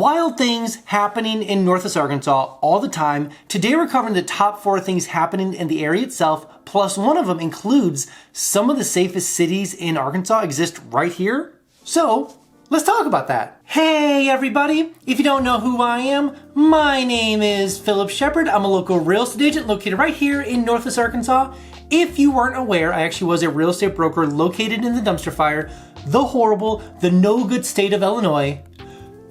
Wild things happening in Northwest Arkansas all the time. Today we're covering the top 4 things happening in the area itself, plus one of them includes some of the safest cities in Arkansas exist right here. So let's talk about that. Hey everybody, if you don't know who I am, my name is Phillip Shepard. I'm a local real estate agent located right here in Northwest Arkansas. If you weren't aware, I actually was a real estate broker located in the dumpster fire, the horrible, the no good state of Illinois.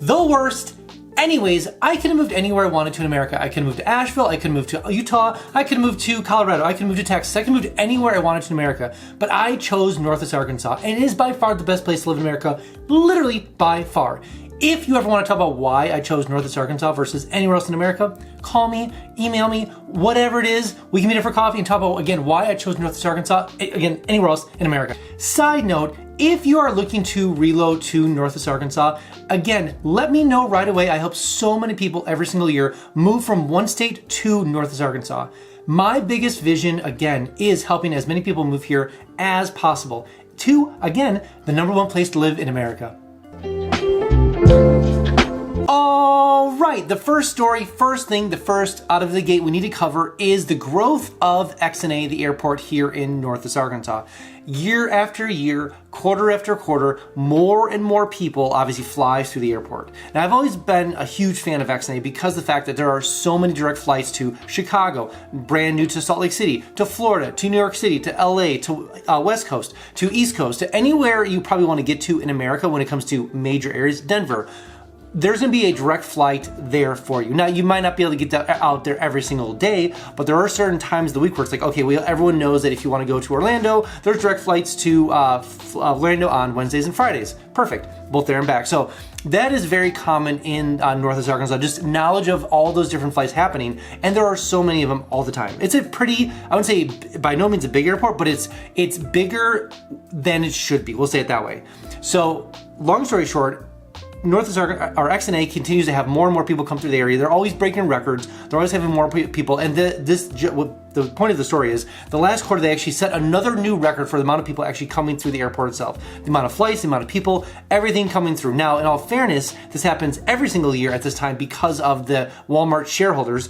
The worst. Anyways, I could have moved anywhere I wanted to in America. I could have moved to Asheville, I could have moved to Utah, I could have moved to Colorado, I could have moved to Texas, I could have moved anywhere I wanted to in America. But I chose Northwest Arkansas, and it is by far the best place to live in America, literally by far. If you ever want to talk about why I chose Northwest Arkansas versus anywhere else in America, call me, email me, whatever it is. We can meet up for coffee and talk about, again, why I chose Northwest Arkansas, again, anywhere else in America. Side note, if you are looking to reload to Northwest Arkansas, again, let me know right away. I help so many people every single year move from one state to Northwest Arkansas. My biggest vision, again, is helping as many people move here as possible to, again, the #1 place to live in America. All right, the first story, the first out of the gate we need to cover is the growth of XNA, the airport here in Northwest Arkansas. Year after year, quarter after quarter, more and more people obviously fly through the airport. Now, I've always been a huge fan of XNA because of the fact that there are so many direct flights to Chicago, brand new to Salt Lake City, to Florida, to New York City, to LA, to West Coast, to East Coast, to anywhere you probably want to get to in America when it comes to major areas, Denver. There's gonna be a direct flight there for you. Now, you might not be able to get out there every single day, but there are certain times of the week where it's like, okay, everyone knows that if you wanna go to Orlando, there's direct flights to Orlando on Wednesdays and Fridays. Perfect, both there and back. So that is very common in Northwest Arkansas, just knowledge of all those different flights happening, and there are so many of them all the time. It's a pretty, I wouldn't say by no means a big airport, but it's bigger than it should be, we'll say it that way. So long story short, Northwest Arkansas, our XNA continues to have more and more people come through the area. They're always breaking records. They're always having more people. And the point of the story is, the last quarter they actually set another new record for the amount of people actually coming through the airport itself. The amount of flights, the amount of people, everything coming through. Now, in all fairness, this happens every single year at this time because of the Walmart shareholders.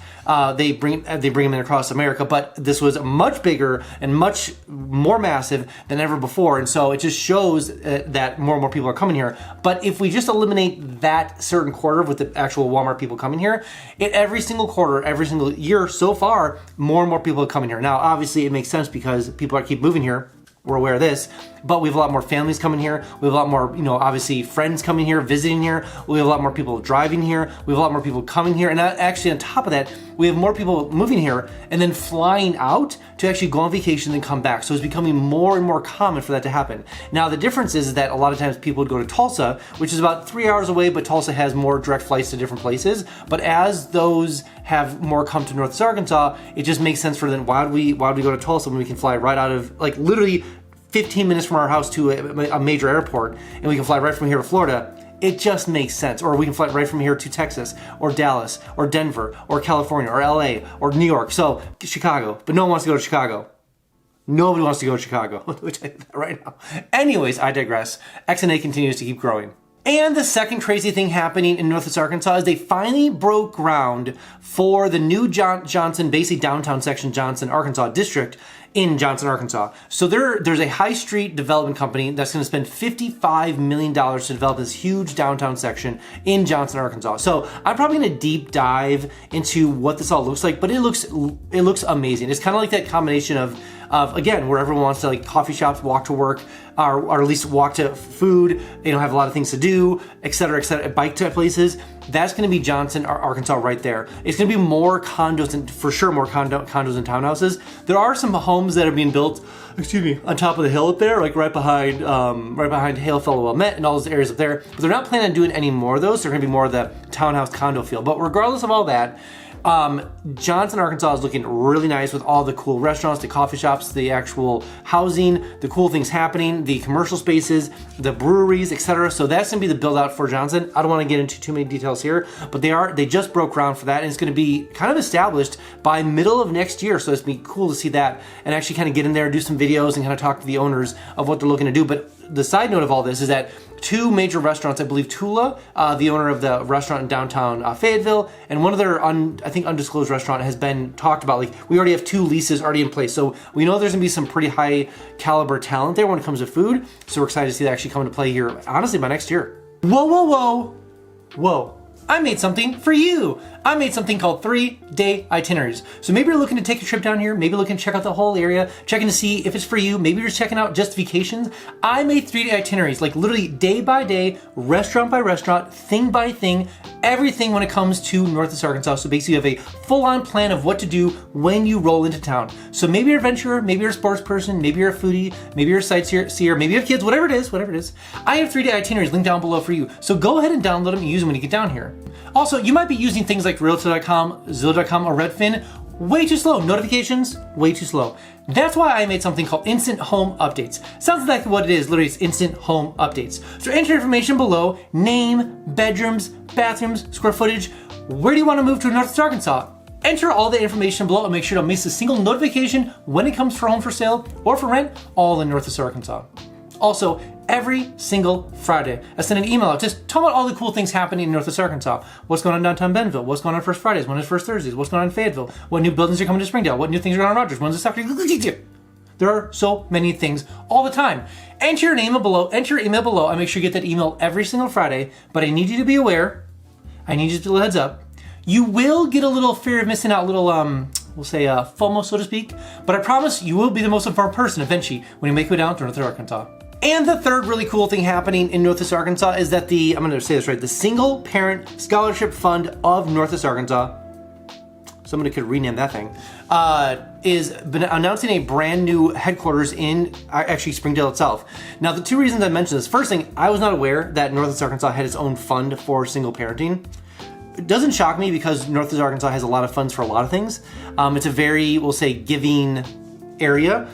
They bring them in across America, but this was much bigger and much more massive than ever before. And so it just shows that more and more people are coming here. But if we just eliminate that certain quarter with the actual Walmart people coming here, every single quarter, every single year so far, more and more people are coming here. Now, obviously, it makes sense because people keep moving here. We're aware of this, but we have a lot more families coming here. We have a lot more, obviously friends coming here, visiting here. We have a lot more people driving here. We have a lot more people coming here. And actually on top of that, we have more people moving here and then flying out to actually go on vacation and then come back. So it's becoming more and more common for that to happen. Now, the difference is that a lot of times people would go to Tulsa, which is about 3 hours away, but Tulsa has more direct flights to different places. But as those have more come to Northwest Arkansas, it just makes sense for them. Why would we go to Tulsa when we can fly right out of, like, literally 15 minutes from our house to a major airport, and we can fly right from here to Florida? It just makes sense. Or we can fly right from here to Texas, or Dallas, or Denver, or California, or LA, or New York. So, Chicago. But no one wants to go to Chicago. Nobody wants to go to Chicago, which I right now. Anyways, I digress. XNA continues to keep growing. And the second crazy thing happening in Northwest Arkansas is they finally broke ground for the new Johnson, basically downtown section, Johnson, Arkansas district in Johnson, Arkansas. So there's a high street development company that's going to spend $55 million to develop this huge downtown section in Johnson, Arkansas. So I'm probably going to deep dive into what this all looks like, but it looks amazing. It's kind of like that combination of again, where everyone wants to, like, coffee shops, walk to work, or at least walk to food, have a lot of things to do, et cetera, bike to places. That's going to be Johnson, Arkansas right there. It's going to be more condos, and for sure more condos and townhouses. There are some homes that are being built, on top of the hill up there, like right behind Hale Fellow Wilmette and all those areas up there. But they're not planning on doing any more of those. They're going to be more of the townhouse condo feel. But regardless of all that, Johnson, Arkansas is looking really nice with all the cool restaurants, the coffee shops, the actual housing, the cool things happening, the commercial spaces, the breweries, etc. So that's gonna be the build out for Johnson. I don't want to get into too many details here, but they just broke ground for that, and it's gonna be kind of established by middle of next year. So it's gonna be cool to see that and actually kind of get in there, do some videos, and kind of talk to the owners of what they're looking to do. But the side note of all this is that 2 major restaurants, I believe Tula, the owner of the restaurant in downtown Fayetteville, and one other I think undisclosed restaurant has been talked about. Like, we already have 2 leases already in place, so we know there's gonna be some pretty high caliber talent there when it comes to food. So we're excited to see that actually come into play here, honestly, by next year. Whoa, whoa, whoa, whoa. I made something for you. I made something called 3-day itineraries. So maybe you're looking to take a trip down here, maybe looking to check out the whole area, checking to see if it's for you, maybe you're just checking out just vacations. I made 3-day itineraries, like literally day by day, restaurant by restaurant, thing by thing, everything when it comes to Northwest Arkansas. So basically you have a full-on plan of what to do when you roll into town. So maybe you're an adventurer, maybe you're a sports person, maybe you're a foodie, maybe you're a sightseer, maybe you have kids, whatever it is. I have 3-day itineraries linked down below for you. So go ahead and download them and use them when you get down here. Also, you might be using things like Realtor.com, Zillow.com, or Redfin. Way too slow. Notifications, way too slow. That's why I made something called Instant Home Updates. Sounds exactly what it is. Literally, it's Instant Home Updates. So enter information below: name, bedrooms, bathrooms, square footage. Where do you want to move to in Northwest Arkansas? Enter all the information below and make sure to miss a single notification when it comes for home for sale or for rent, all in Northwest Arkansas. Also, every single Friday, I send an email out just talking about all the cool things happening in Northwest Arkansas. What's going on downtown Bentonville? What's going on First Fridays? When is First Thursdays? What's going on in Fayetteville? What new buildings are coming to Springdale? What new things are going on in Rogers? When's the soccer? There are so many things all the time. Enter your name below, enter your email below. I make sure you get that email every single Friday, but I need you to be aware. I need you to do a heads up. You will get a little fear of missing out, a little, we'll say FOMO, so to speak, but I promise you will be the most informed person eventually when you make your way down to Northwest Arkansas. And the third really cool thing happening in Northwest Arkansas is that I'm going to say this right, the Single Parent Scholarship Fund of Northwest Arkansas, somebody could rename that thing, is been announcing a brand new headquarters in actually Springdale itself. Now, the 2 reasons I mentioned this: first thing, I was not aware that Northwest Arkansas had its own fund for single parenting. It doesn't shock me because Northwest Arkansas has a lot of funds for a lot of things. It's a very, we'll say, giving area.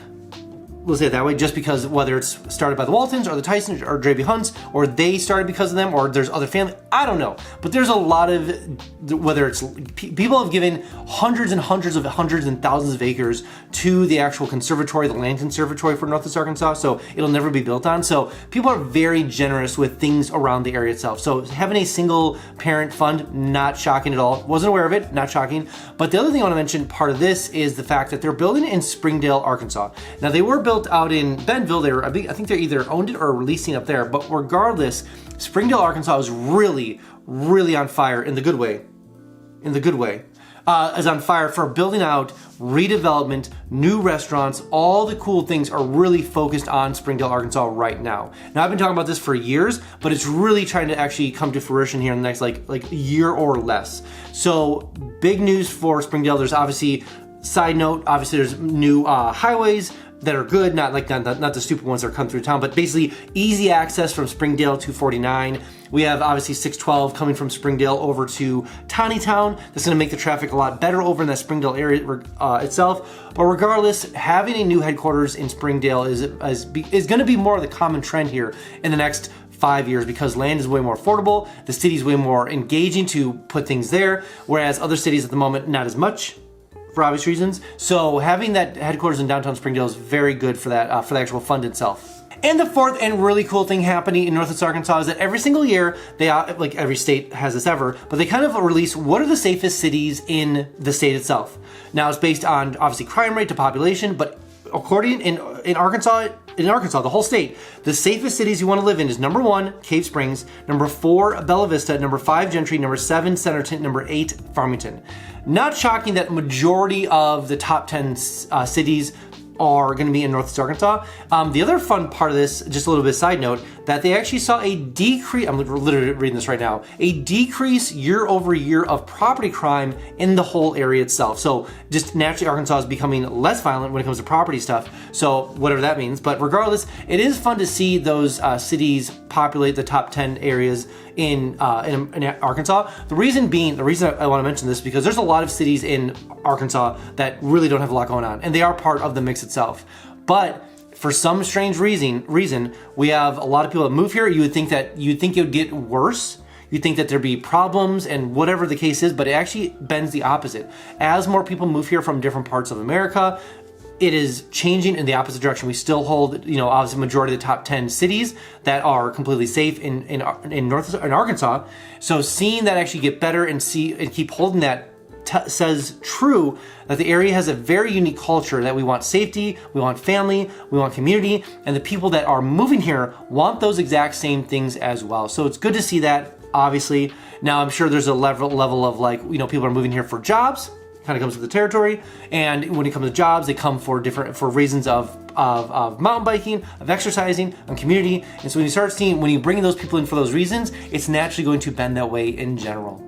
We'll say it that way, just because whether it's started by the Waltons or the Tysons or Dravy Hunts, or they started because of them, or there's other family, I don't know. But there's a lot of, whether it's, people have given hundreds and thousands of acres to the actual conservatory, the land conservatory for Northwest Arkansas, so it'll never be built on. So people are very generous with things around the area itself. So having a single parent fund, not shocking at all. Wasn't aware of it, not shocking. But the other thing I want to mention, part of this is the fact that they're building it in Springdale, Arkansas. Now, they were built out in Bentonville. I think they're either owned it or releasing up there, but regardless, Springdale, Arkansas is really on fire in the good way. Is on fire for building out, redevelopment, new restaurants. All the cool things are really focused on Springdale, Arkansas right now. Now, I've been talking about this for years, but it's really trying to actually come to fruition here in the next like year or less. So big news for Springdale. There's obviously, side note, obviously there's new highways that are good, not the stupid ones that come through town, but basically easy access from Springdale to 49. We have obviously 612 coming from Springdale over to Tawnytown. That's going to make the traffic a lot better over in that Springdale area itself. But regardless, having a new headquarters in Springdale is going to be more of the common trend here in the next 5 years, because land is way more affordable. The city's way more engaging to put things there, whereas other cities at the moment, not as much, for obvious reasons. So having that headquarters in downtown Springdale is very good for that, for the actual fund itself. And the fourth and really cool thing happening in Northwest Arkansas is that every single year, they, like every state has this ever, but they kind of release what are the safest cities in the state itself. Now, it's based on obviously crime rate to population, but according in Arkansas, the whole state, the safest cities you want to live in is number 1, Cave Springs, number 4, Bella Vista, number 5, Gentry, number 7, Centerton, number 8, Farmington. Not shocking that majority of the top 10 cities are going to be in Northwest Arkansas. The other fun part of this, just a little bit of side note, that they actually saw a decrease, I'm literally reading this right now, a decrease year over year of property crime in the whole area itself. So just naturally Arkansas is becoming less violent when it comes to property stuff. So whatever that means, but regardless, it is fun to see those cities populate the top 10 areas in Arkansas. The reason I want to mention this, because there's a lot of cities in Arkansas that really don't have a lot going on, and they are part of the mix itself. But for some strange reason, we have a lot of people that move here. You would think it would get worse. You'd think that there'd be problems and whatever the case is, but it actually bends the opposite. As more people move here from different parts of America, it is changing in the opposite direction. We still hold, you know, obviously majority of the top 10 cities that are completely safe in Arkansas. So seeing that actually get better and keep holding that says true that the area has a very unique culture, that we want safety, we want family, we want community, and the people that are moving here want those exact same things as well. So it's good to see that, obviously. Now I'm sure there's a level of, like, you know, people are moving here for jobs, kind of comes with the territory, and when it comes to jobs, they come for reasons of mountain biking, of exercising, of community. And so when you bring those people in for those reasons, it's naturally going to bend that way in general.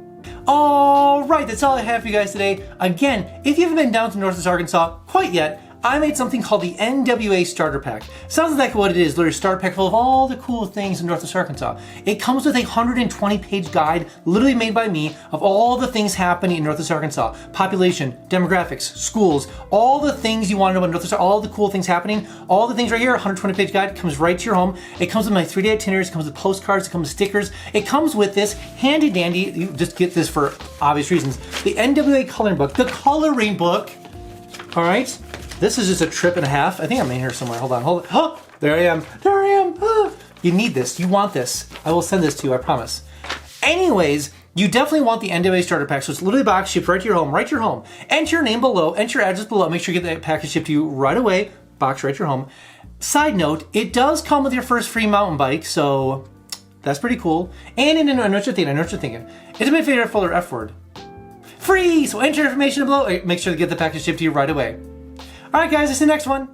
All right, that's all I have for you guys today. Again, if you haven't been down to Northwest Arkansas quite yet, I made something called the NWA Starter Pack. Sounds like what it is, literally a starter pack full of all the cool things in Northwest Arkansas. It comes with a 120-page guide, literally made by me, of all the things happening in Northwest Arkansas. Population, demographics, schools, all the things you want to know about Northwest Arkansas, all the cool things happening, all the things right here, 120-page guide, comes right to your home. It comes with my 3-day itineraries, it comes with postcards, it comes with stickers. It comes with this handy dandy, you just get this for obvious reasons, the NWA coloring book, the coloring book, all right? This is just a trip and a half. I think I'm in here somewhere. Hold on. Oh, there I am. Oh, you need this. You want this. I will send this to you, I promise. Anyways, you definitely want the NWA Starter Pack. So it's literally box shipped right to your home. Right to your home. Enter your name below. Enter your address below. Make sure you get that package shipped to you right away. Box right to your home. Side note, it does come with your first free mountain bike, so that's pretty cool. And I know what you're thinking. It's my favorite folder F word. Free! So enter your information below. Make sure to get the package shipped to you right away. All right, guys, see you in the next one.